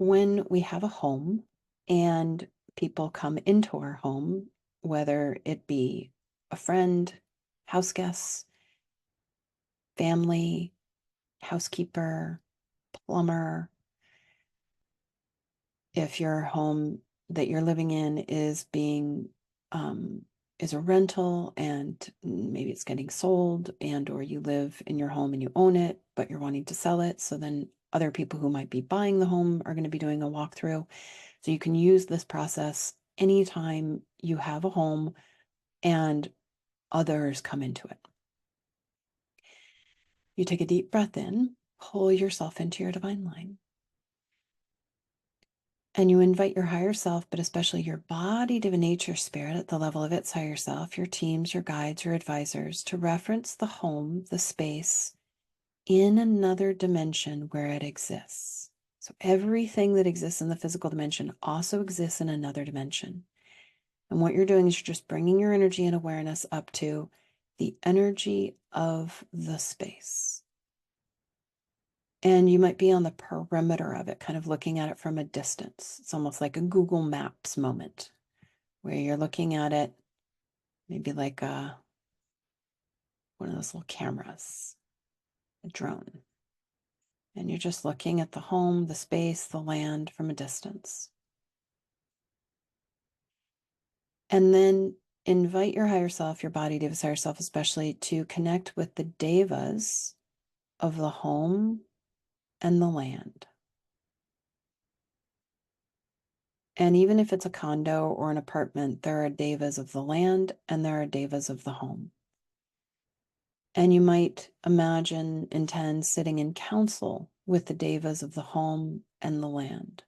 when we have a home and people come into our home, whether it be a friend, house guests, family, housekeeper, plumber, if your home that you're living in is being is a rental and maybe it's getting sold, and or you live in your home and you own it but you're wanting to sell it, so then other people who might be buying the home are going to be doing a walkthrough. So you can use this process anytime you have a home and others come into it. You take a deep breath in, pull yourself into your divine line. And you invite your higher self, but especially your body, divinity, nature, spirit at the level of its higher self, your teams, your guides, your advisors, to reference the home, the space, in another dimension where it exists. So everything that exists in the physical dimension also exists in another dimension. And what you're doing is you're just bringing your energy and awareness up to the energy of the space. And you might be on the perimeter of it, kind of looking at it from a distance. It's almost like a Google Maps moment where you're looking at it, maybe like one of those little cameras, a drone. And you're just looking at the home, the space, the land from a distance. And then invite your higher self, your body, Devas, higher self especially, to connect with the Devas of the home and the land. And even if it's a condo or an apartment, there are Devas of the land and there are Devas of the home. And you might imagine, intend sitting in council with the Devas of the home and the land.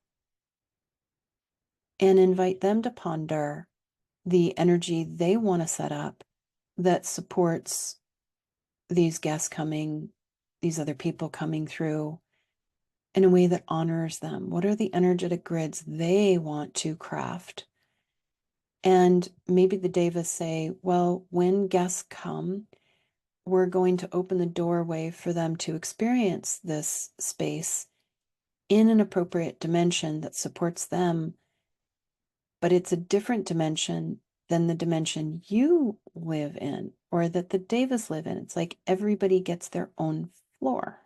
And invite them to ponder the energy they want to set up that supports these guests coming, these other people coming through, in a way that honors them. What are the energetic grids they want to craft? And maybe the Devas say, well, when guests come, we're going to open the doorway for them to experience this space in an appropriate dimension that supports them, but it's a different dimension than the dimension you live in or that the Devas live in. It's like everybody gets their own floor.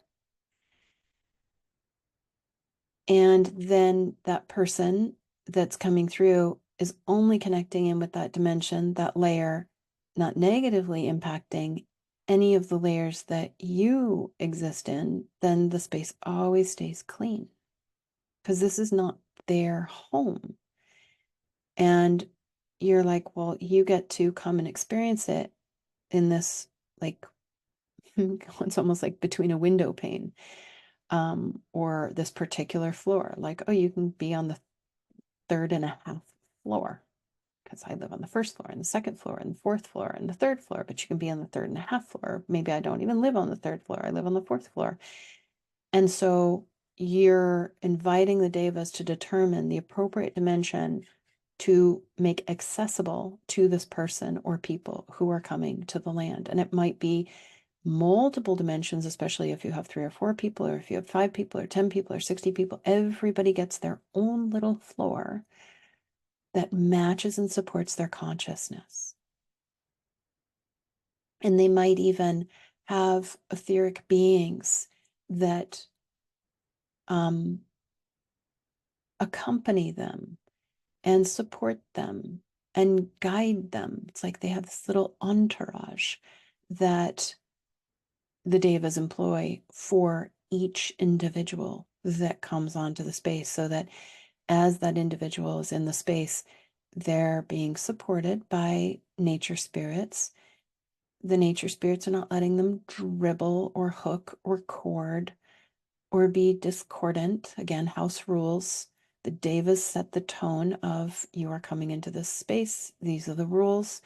And then that person that's coming through is only connecting in with that dimension, that layer, not negatively impacting any of the layers that you exist in. Then the space always stays clean because this is not their home. And you're like, well, you get to come and experience it in this, like, it's almost like between a window pane, or this particular floor. Like, oh, you can be on the 3.5 floor because I live on the first floor and the second floor and the fourth floor and the third floor, but you can be on the 3.5 floor. Maybe I don't even live on the third floor. I live on the fourth floor. And so you're inviting the Devas to determine the appropriate dimension to make accessible to this person or people who are coming to the land. And it might be multiple dimensions, especially if you have 3 or 4 people, or if you have 5 people or 10 people or 60 people. Everybody gets their own little floor that matches and supports their consciousness. And they might even have etheric beings that accompany them and support them and guide them. It's like they have this little entourage that the Devas employ for each individual that comes onto the space, so that as that individual is in the space, they're being supported by nature spirits. The nature spirits are not letting them dribble or hook or cord or be discordant. Again, house rules. The Devas set the tone of, you are coming into this space. These are the rules.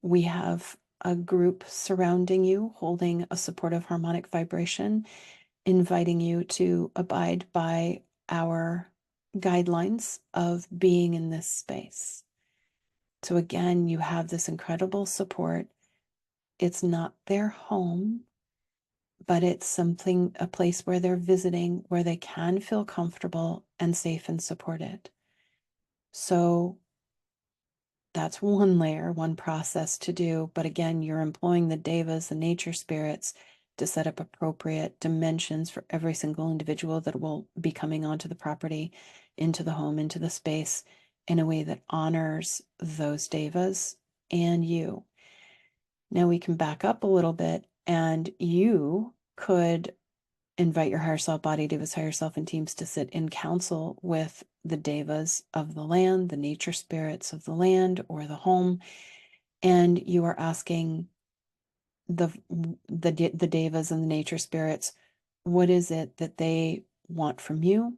We have a group surrounding you, holding a supportive harmonic vibration, inviting you to abide by our guidelines of being in this space. So again, you have this incredible support. It's not their home. but it's something, a place where they're visiting, where they can feel comfortable and safe and supported. So that's one layer, one process to do. But again, you're employing the devas, the nature spirits, to set up appropriate dimensions for every single individual that will be coming onto the property, into the home, into the space, in a way that honors those devas and you. Now we can back up a little bit, and you could invite your higher self, body devas, higher self, and teams to sit in council with the devas of the land, the nature spirits of the land or the home, and you are asking the devas and the nature spirits, what is it that they want from you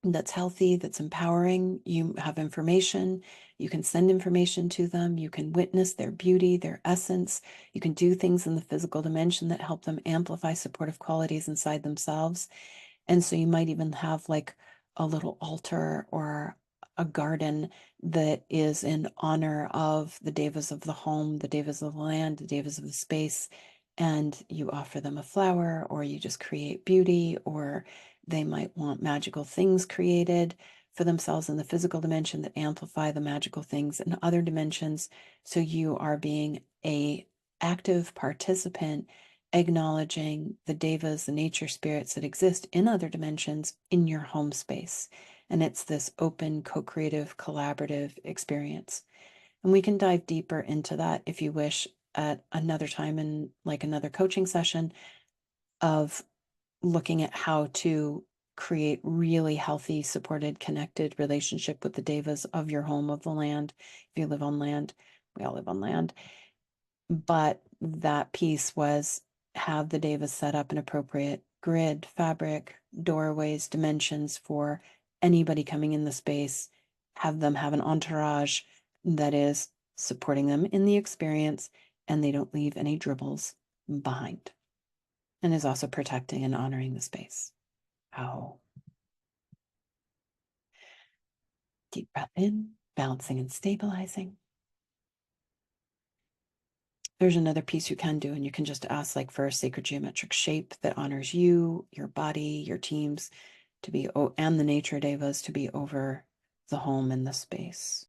that's healthy, that's empowering. You have information, you can send information to them, you can witness their beauty, their essence, you can do things in the physical dimension that help them amplify supportive qualities inside themselves. And so you might even have like a little altar or a garden that is in honor of the devas of the home, the devas of the land, the devas of the space. And you offer them a flower, or you just create beauty, or they might want magical things created for themselves in the physical dimension that amplify the magical things in other dimensions. So you are being a active participant, acknowledging the devas, the nature spirits that exist in other dimensions in your home space. And it's this open, co-creative, collaborative experience. And we can dive deeper into that if you wish at another time in like another coaching session of looking at how to create really healthy, supported, connected relationship with the devas of your home, of the land. If you live on land, we all live on land. But that piece was have the devas set up an appropriate grid, fabric, doorways, dimensions for anybody coming in the space, have them have an entourage that is supporting them in the experience, and they don't leave any dribbles behind, and is also protecting and honoring the space. Oh, deep breath in, balancing and stabilizing. There's another piece you can do, and you can just ask like for a sacred geometric shape that honors you, your body, your teams to be, and the nature devas to be over the home and the space.